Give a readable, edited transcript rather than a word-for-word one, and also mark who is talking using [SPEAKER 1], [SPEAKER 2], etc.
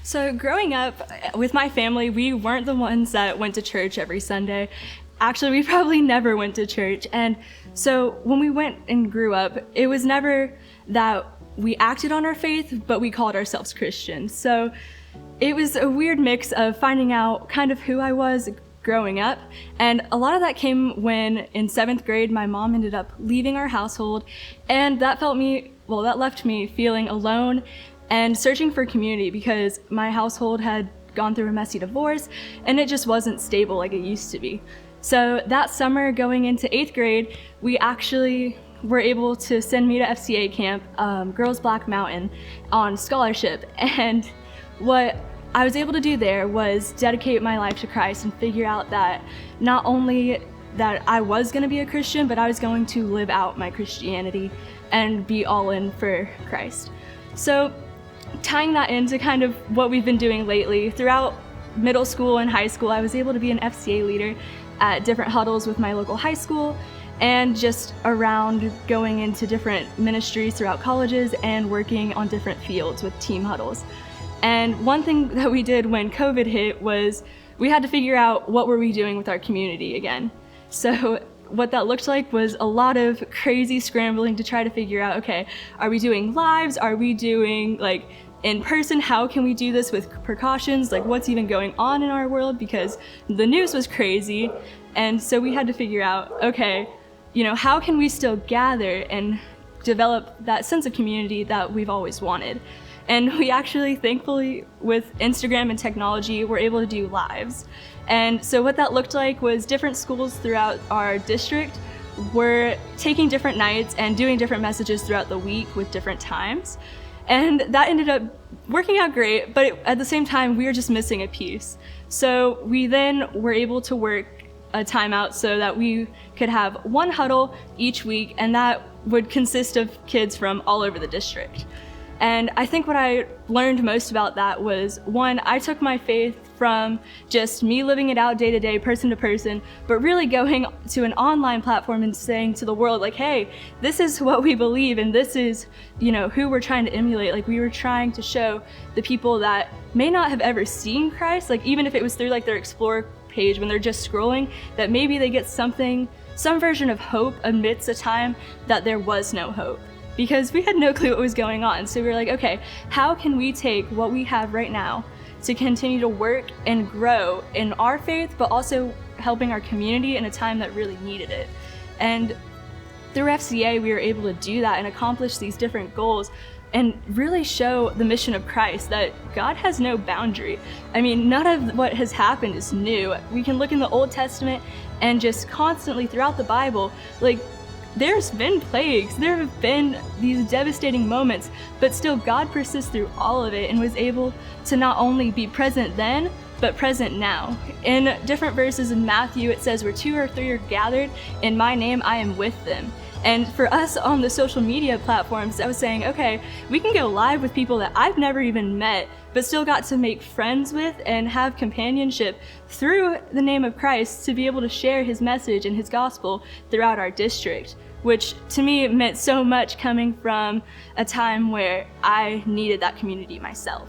[SPEAKER 1] So growing up with my family, we weren't the ones that went to church every Sunday. Actually, we probably never went to church. And so when we went and grew up, it was never that we acted on our faith, but we called ourselves Christians. So it was a weird mix of finding out kind of who I was growing up. And a lot of that came when in 7th grade, my mom ended up leaving our household. And that left me feeling alone and searching for community because my household had gone through a messy divorce and it just wasn't stable like it used to be. So that summer going into 8th grade, we actually were able to send me to FCA camp, Girls Black Mountain, on scholarship. And what I was able to do there was dedicate my life to Christ and figure out that not only that I was going to be a Christian, but I was going to live out my Christianity and be all in for Christ. So tying that into kind of what we've been doing lately, throughout middle school and high school, I was able to be an FCA leader at different huddles with my local high school and just around going into different ministries throughout colleges and working on different fields with team huddles. And one thing that we did when COVID hit was we had to figure out what were we doing with our community again. So what that looked like was a lot of crazy scrambling to try to figure out, okay, are we doing lives? Are we doing like in person? How can we do this with precautions? Like what's even going on in our world? Because the news was crazy. And so we had to figure out, okay, how can we still gather and develop that sense of community that we've always wanted? And we actually, thankfully, with Instagram and technology, were able to do lives. And so what that looked like was different schools throughout our district were taking different nights and doing different messages throughout the week with different times. And that ended up working out great, but at the same time, we were just missing a piece. So we then were able to work a timeout so that we could have one huddle each week, and that would consist of kids from all over the district. And I think what I learned most about that was, one, I took my faith from just me living it out day to day, person to person, but really going to an online platform and saying to the world, like, hey, this is what we believe and this is, who we're trying to emulate. Like we were trying to show the people that may not have ever seen Christ, like even if it was through like their Explore page when they're just scrolling, that maybe they get some version of hope amidst a time that there was no hope. Because we had no clue what was going on. So we were like, okay, how can we take what we have right now to continue to work and grow in our faith, but also helping our community in a time that really needed it? And through FCA, we were able to do that and accomplish these different goals and really show the mission of Christ that God has no boundary. I mean, none of what has happened is new. We can look in the Old Testament and just constantly throughout the Bible, like, there's been plagues, there have been these devastating moments, but still God persists through all of it and was able to not only be present then, but present now. In different verses in Matthew, it says, where 2 or 3 are gathered in my name, I am with them. And for us on the social media platforms, I was saying, okay, we can go live with people that I've never even met, but still got to make friends with and have companionship through the name of Christ to be able to share his message and his gospel throughout our district, which to me meant so much coming from a time where I needed that community myself.